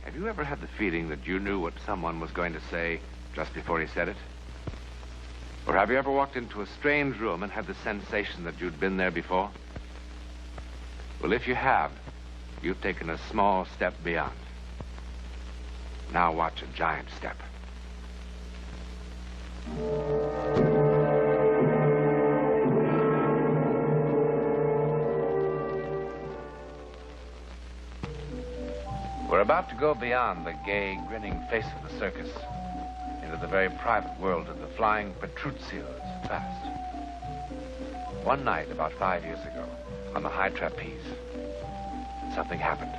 Have you ever had the feeling that you knew what someone was going to say just before he said it? Or have you ever walked into a strange room and had the sensation that you'd been there before? Well, if you have, you've taken a small step beyond. Now watch a giant step. We're about to go beyond the gay, grinning face of the circus into the very private world of the flying Petruccios past. One night, about 5 years ago, on the high trapeze, something happened.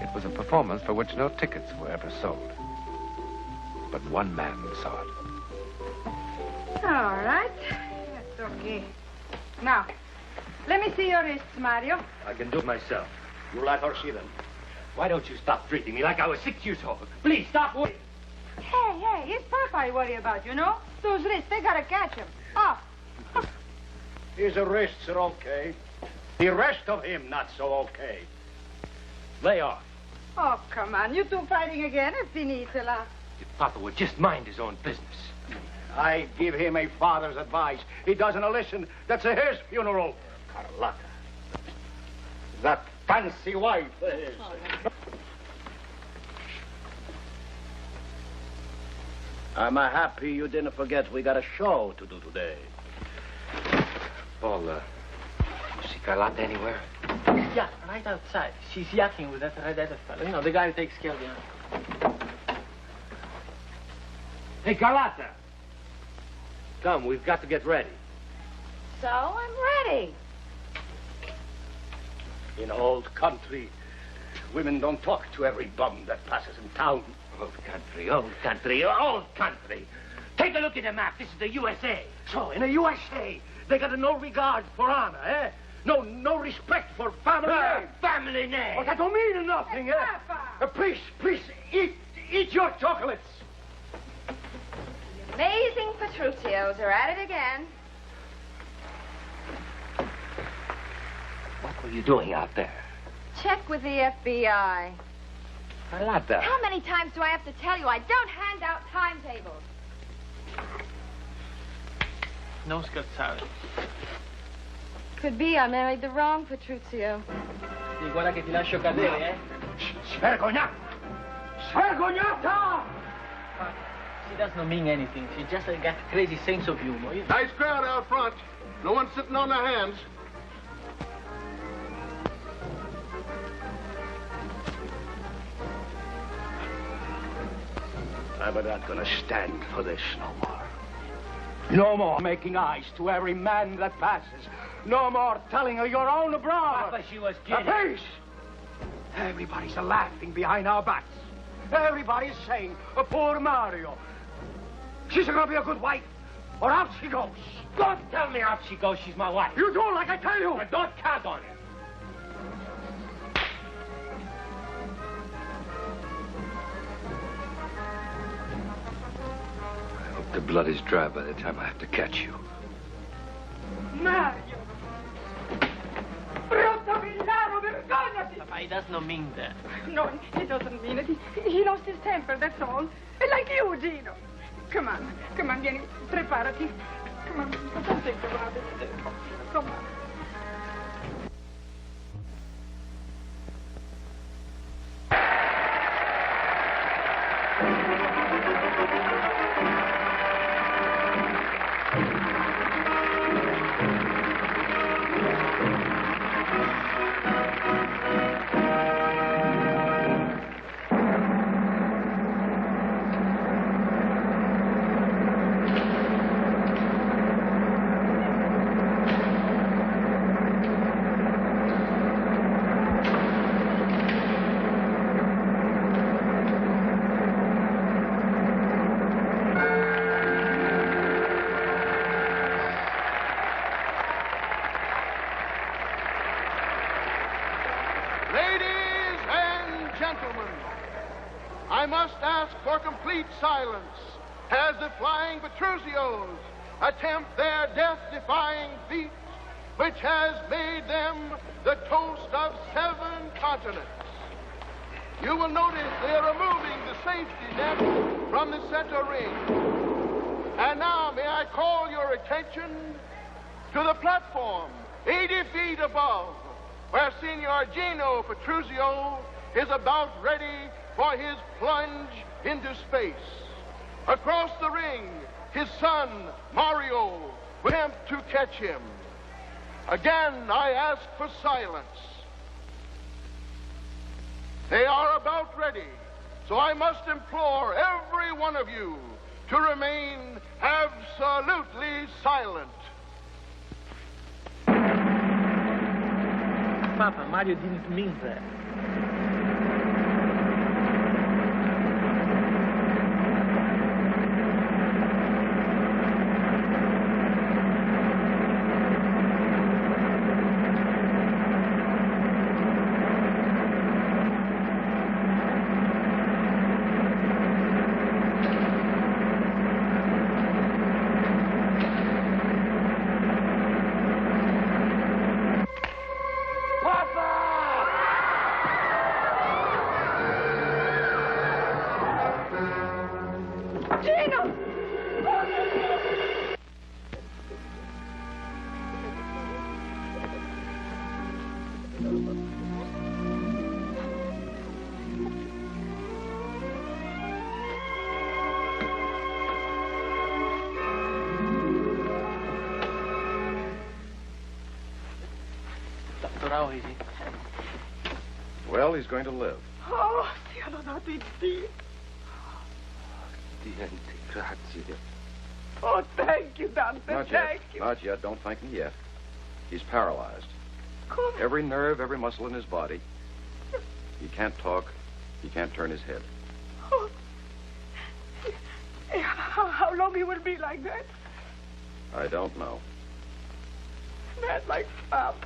It was a performance for which no tickets were ever sold. But one man saw it. All right. That's okay. Now, let me see your wrists, Mario. I can do it myself. You let her see them. Why don't you stop treating me like I was 6 years old? Please, stop worrying. Hey, it's Papa I worry about, you know? Those wrists, they gotta catch him. Oh. His wrists are okay. The rest of him not so okay. Lay off. Oh, come on. You two fighting again? It's finita. If Papa would just mind his own business. I give him a father's advice. He doesn't listen. That's his funeral. Carlotta. That fancy wife of his. I'm happy you didn't forget we got a show to do today. Paul, you see Carlotta anywhere? Yeah, right outside. She's yakking with that red-headed fellow. You know, the guy who takes care of you. Hey, Carlotta! Come, we've got to get ready. So, I'm ready. In old country, women don't talk to every bum that passes in town. Old country, old country, old country. Take a look at the map. This is the USA. So, in the USA, they got no regard for honor, eh? No respect for family name. Family name. But that don't mean nothing, Hey, eh? Papa. Please, eat your chocolates. The amazing Petruccios are at it again. What were you doing out there? Check with the FBI. Carlotta. How many times do I have to tell you I don't hand out timetables? No scherzare. Could be I married the wrong Petruccio. Sì, guarda che ti lascio cadere, eh? Svergognata! Svergognata! She doesn't mean anything. She just got a crazy sense of humor. Nice crowd out front. No one sitting on their hands. I'm not gonna stand for this no more. No more making eyes to every man that passes. No more telling of your own brother. Papa, she was kidding. Peace! Everybody's laughing behind our backs. Everybody's saying, poor Mario. She's gonna be a good wife, or out she goes. Don't tell me out she goes. She's my wife. You do like I tell you. But don't count on it. The blood is dry by the time I have to catch you. Mario. Brutto villano, vergognati! Papa, he does not mean that. No, he doesn't mean it. He lost his temper, that's all. Like you, Gino. Come on, vieni, preparati. Come on, don't think about it. Come on. Ladies and gentlemen, I must ask for complete silence as the Flying Petruccios attempt their death-defying feat, which has made them the toast of 7 continents. you will notice they are removing the safety net from the center ring. And now may I call your attention to the platform 80 feet above, where Signor Gino Petruzio is about ready for his plunge into space. Across the ring, his son, Mario, will attempt to catch him. Again, I ask for silence. They are about ready, so I must implore every one of you to remain absolutely silent. Papa, Mario didn't mean that. How is he? Well, he's going to live. Oh, cielo dato in Dio. Niente, grazie. Oh, thank you, Dante. Not Thank yet. you. Not yet. Don't thank me yet. He's paralyzed. Come. Every nerve, every muscle in his body. He can't talk. He can't turn his head. Oh. How long he will be like that? I don't know. Mad like Pop.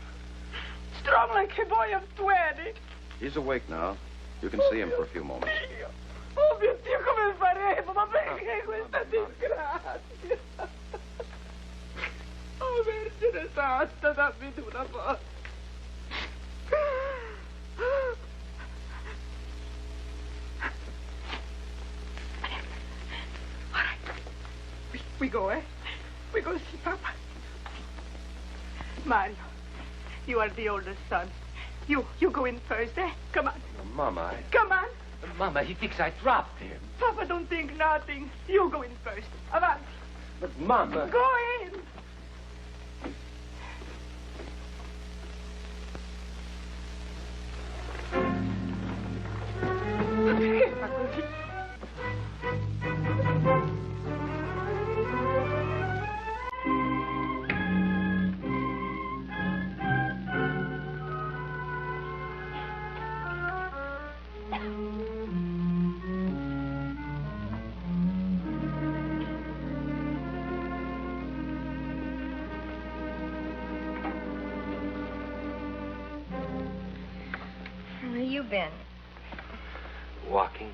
Strong like a boy of 20. He's awake now. You can see him for a few moments. Oh, mio Dio, come faremo? Ma perché questa disgrazia? Oh, Vergine Santa, dammi tu una forza. All right. We go, eh? We go see Papa. Mario, you are the oldest son. You go in first, eh? Come on. Mama, Come on. Mama, he thinks I dropped him. Papa don't think nothing. You go in first. Avanti. But, Mama... Go in. Ma perché fa così? Where you been? Walking.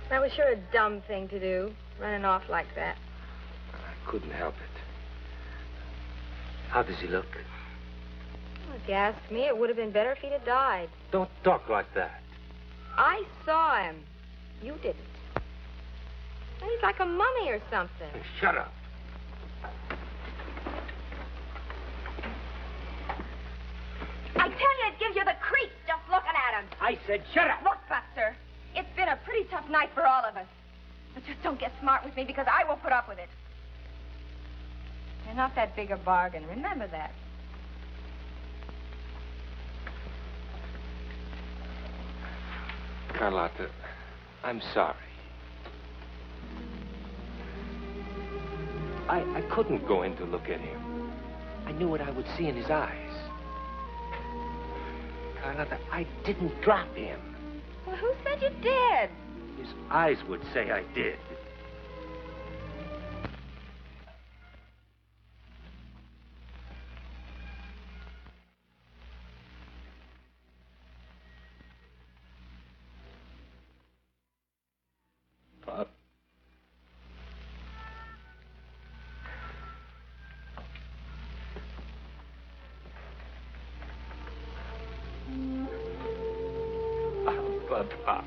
That was sure a dumb thing to do, running off like that. I couldn't help it. How does he look? Well, if you ask me, it would have been better if he'd have died. Don't talk like that. I saw him. You didn't. He's like a mummy or something. Shut up. I tell you, it gives you the creeps just looking at him. I said shut up. Look, Buster, it's been a pretty tough night for all of us. But just don't get smart with me because I won't put up with it. You're not that big a bargain. Remember that. Carlotta, I'm sorry. I couldn't go in to look at him. I knew what I would see in his eyes. Carlotta, I didn't drop him. Well, who said you did? His eyes would say I did. Pop. Papa.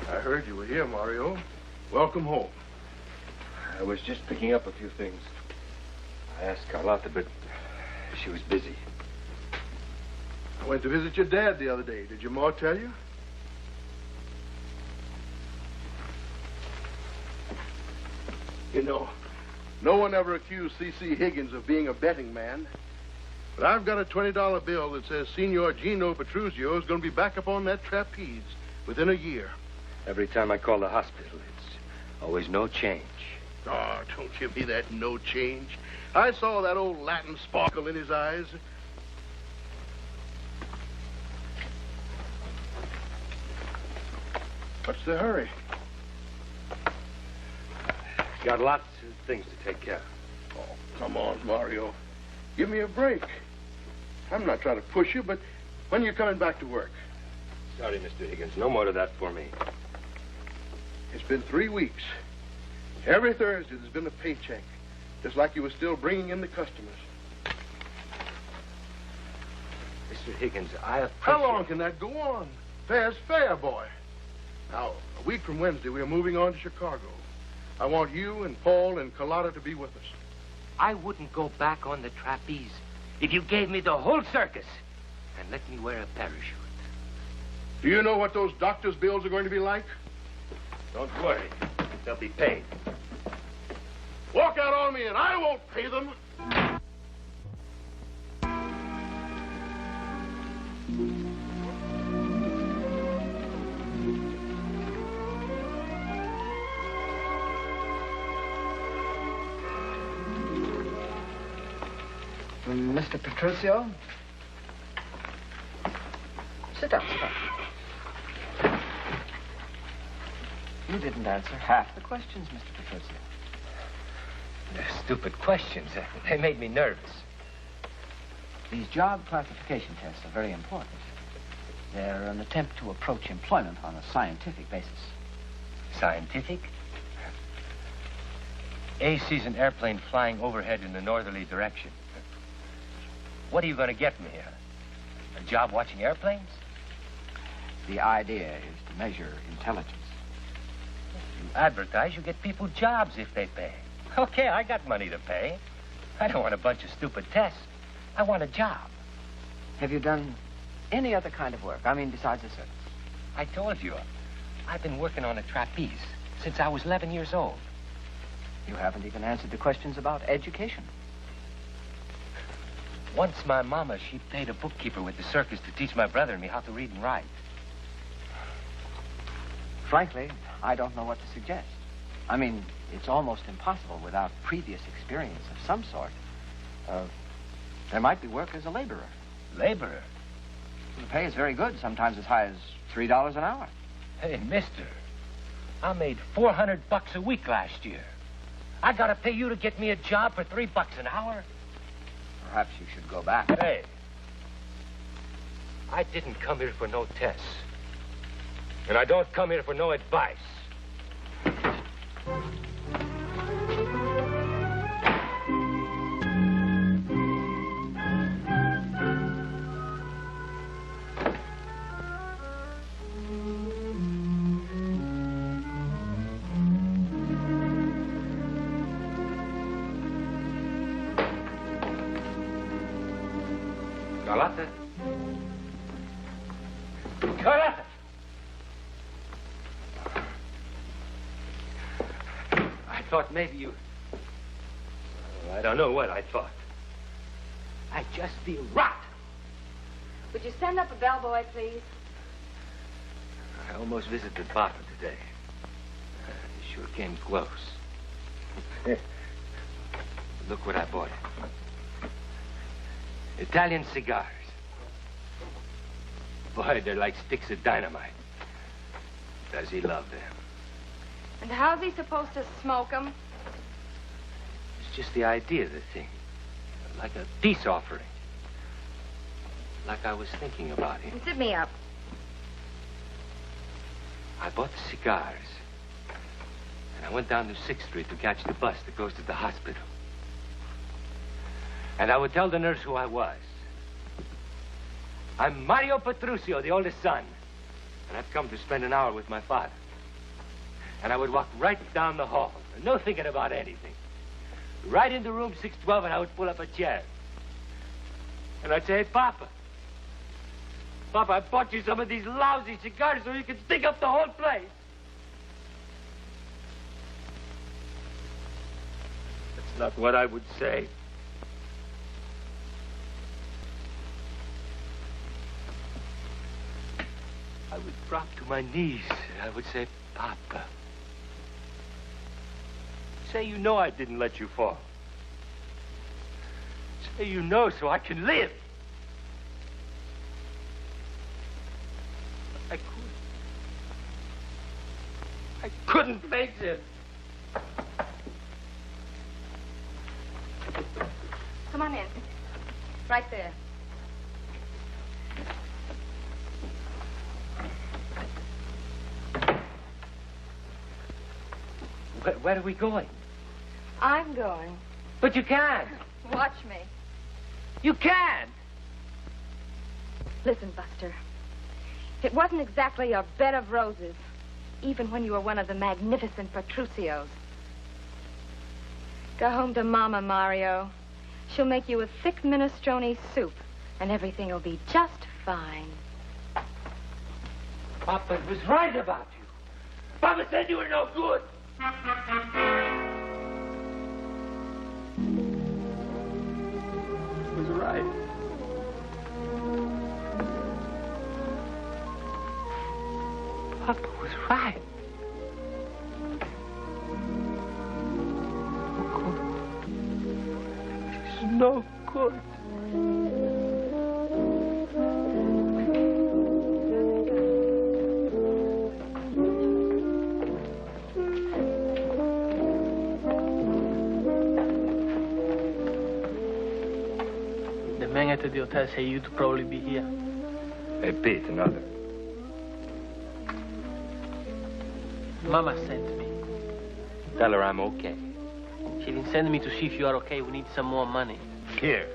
I heard you were here, Mario. Welcome home. I was just picking up a few things. I asked Carlotta, but she was busy. I went to visit your dad the other day. Did your ma tell you? You know, no one ever accused C.C. Higgins of being a betting man. But I've got a $20 bill that says Signor Gino Petruzio is going to be back up on that trapeze within a year. Every time I call the hospital, it's always no change. Oh, don't give me that no change. I saw that old Latin sparkle in his eyes. What's the hurry? Got lots of things to take care of. Oh, come on, Mario. Give me a break. I'm not trying to push you, but when are you coming back to work? Sorry, Mr. Higgins. No more of that for me. It's been 3 weeks. Every Thursday there's been a paycheck, just like you were still bringing in the customers. Mr. Higgins, I appreciate... How long can that go on? Fair's fair, boy. Now, a week from Wednesday, we're moving on to Chicago. I want you and Paul and Carlotta to be with us. I wouldn't go back on the trapeze if you gave me the whole circus and let me wear a parachute. Do you know what those doctor's bills are going to be like? Don't worry. They'll be paid. Walk out on me and I won't pay them. Mr. Petruzio? Sit down, sit down. You didn't answer half the questions, Mr. Petruzio. They're stupid questions. They made me nervous. These job classification tests are very important. They're an attempt to approach employment on a scientific basis. Scientific? A sees an airplane flying overhead in a northerly direction. What are you going to get me here? A job watching airplanes? The idea is to measure intelligence. You advertise, you get people jobs if they pay. Okay, I got money to pay. I don't want a bunch of stupid tests. I want a job. Have you done any other kind of work? I mean, besides the circus? I told you, I've been working on a trapeze since I was 11 years old. You haven't even answered the questions about education. Once my mama, she paid a bookkeeper with the circus to teach my brother and me how to read and write. Frankly, I don't know what to suggest. I mean, it's almost impossible without previous experience of some sort. There might be work as a laborer. Laborer? The pay is very good, sometimes as high as $3 an hour. Hey, mister, I made $400 a week last year. I gotta pay you to get me a job for $3 an hour? Perhaps you should go back. Hey, I didn't come here for no tests. And I don't come here for no advice. Carlotta? Carlotta! I thought maybe you... I don't know what I thought. I just feel rot. Would you send up a bellboy, please? I almost visited Papa today. He sure came close. Look what I bought him. Italian cigars. Boy, they're like sticks of dynamite. Does he love them? And how's he supposed to smoke them? It's just the idea of the thing. Like a peace offering. Like I was thinking about him. Sit me up. I bought the cigars And I went down to 6th Street to catch the bus that goes to the hospital. And I would tell the nurse who I was. I'm Mario Petruccio, the oldest son. And I've come to spend an hour with my father. And I would walk right down the hall, no thinking about anything. Right into room 612, and I would pull up a chair. And I'd say, hey, Papa, I bought you some of these lousy cigars so you can stick up the whole place. That's not what I would say. I would drop to my knees, and I would say, Papa, say you know I didn't let you fall. Say you know so I can live. I couldn't face it. Come on in. Right there. Where are we going? I'm going. But you can't. Watch me. You can't. Listen, Buster. It wasn't exactly a bed of roses, even when you were one of the magnificent Petruccios. Go home to Mama, Mario. She'll make you a thick minestrone soup, and everything will be just fine. Papa was right about you. Papa said you were no good. He was right. Papa was right. She's no good. The man at the hotel said you'd probably be here. Hey, Pete, another. Mama sent me. Tell her I'm okay. She didn't send me to see if you are okay. We need some more money. Here.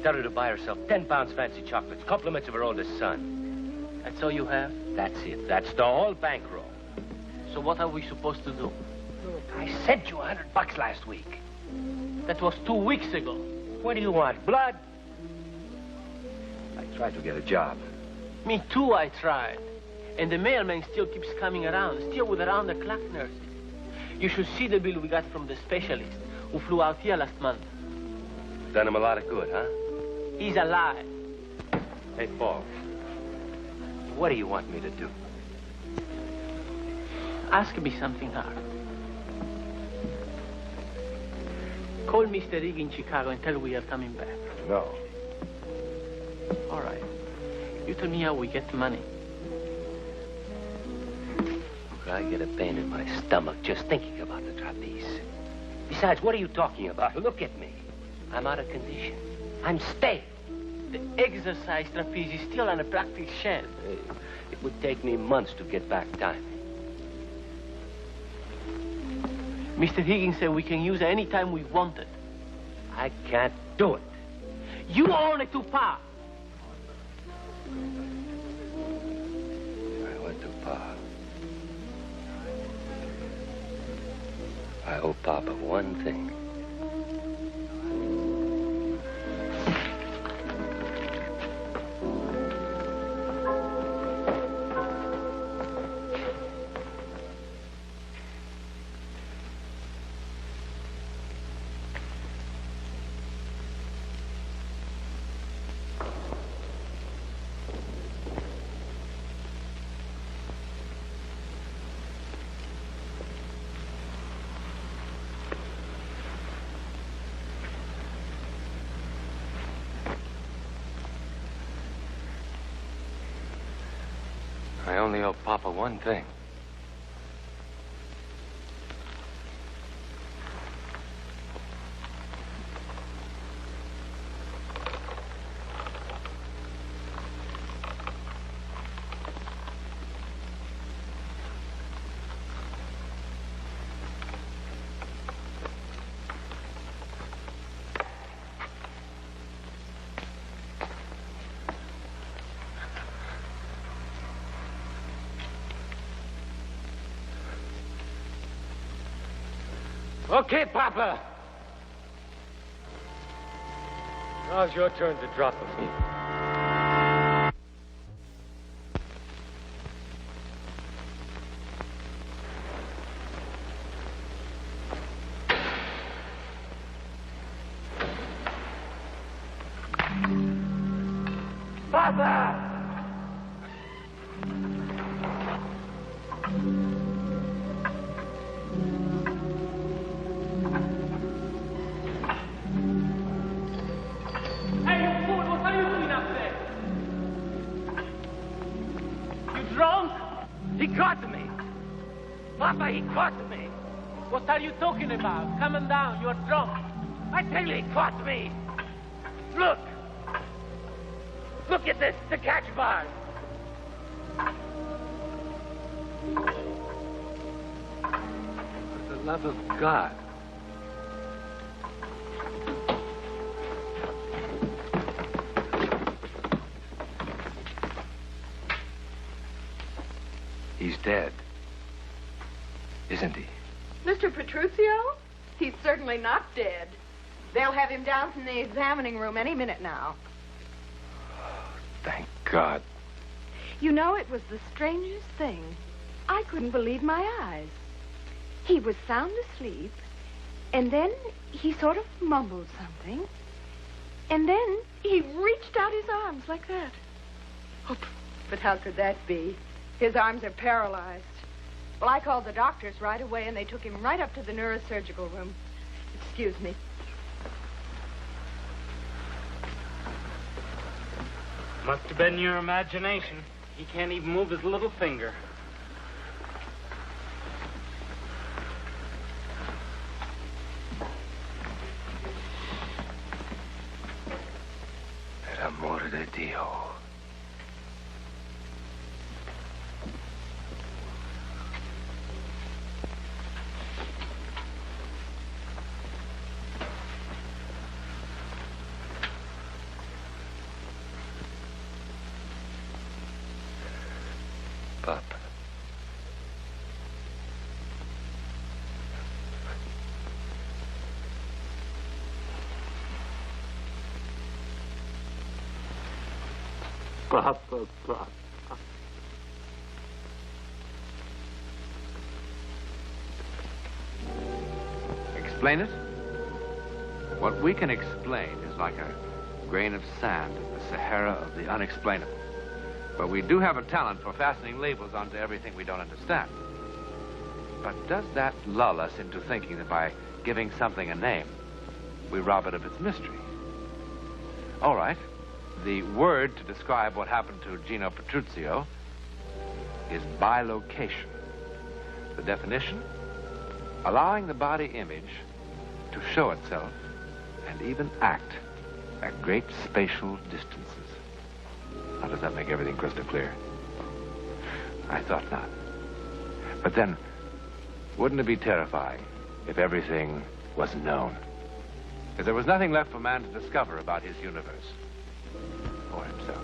Tell her to buy herself 10 pounds fancy chocolates, compliments of her oldest son. That's all you have? That's it. That's the whole bankroll. So what are we supposed to do? I sent you $100 last week. That was 2 weeks ago. What do you want, blood? I tried to get a job. Me too, I tried. And the mailman still keeps coming around, still with around-the-clock nurses. You should see the bill we got from the specialist who flew out here last month. Done him a lot of good, huh? He's alive. Hey, Paul. What do you want me to do? Ask me something hard. Call Mr. Rigg in Chicago and tell him we are coming back. No. All right. You tell me how we get the money. I get a pain in my stomach just thinking about the trapeze. Besides, what are you talking about? Look at me. I'm out of condition. I'm stale. The exercise trapeze is still on a practice shelf. It would take me months to get back time. Mr. Higgins said we can use it any time we want it. I can't do it. You own it to Pa. I went to Pa. I owe Papa one thing. I only owe Papa one thing. Okay, Papa. Now's your turn to drop him. Papa! Hey, you fool, what are you doing up there? You drunk? He caught me. Papa, he caught me. What are you talking about? Come on down, you're drunk. I tell you, he caught me. Look. Look at this, the catch bar. For the love of God. He's dead. Isn't he? Mr. Petruzio? He's certainly not dead. They'll have him down from the examining room any minute now. Thank God. You know, it was the strangest thing. I couldn't believe my eyes. He was sound asleep, and then he sort of mumbled something, and then he reached out his arms like that. Oh, but how could that be? His arms are paralyzed. Well, I called the doctors right away, and they took him right up to the neurosurgical room. Excuse me. Must have been your imagination. He can't even move his little finger. Per amor de Dio. Papa. Papa, Papa. Explain it? What we can explain is like a grain of sand in the Sahara of the unexplainable. But we do have a talent for fastening labels onto everything we don't understand. But does that lull us into thinking that by giving something a name, we rob it of its mystery? All right. The word to describe what happened to Gino Petruzio is bilocation. The definition? Allowing the body image to show itself and even act at great spatial distances. Now, does that make everything crystal clear? I thought not. But then, wouldn't it be terrifying if everything was known? If there was nothing left for man to discover about his universe or himself.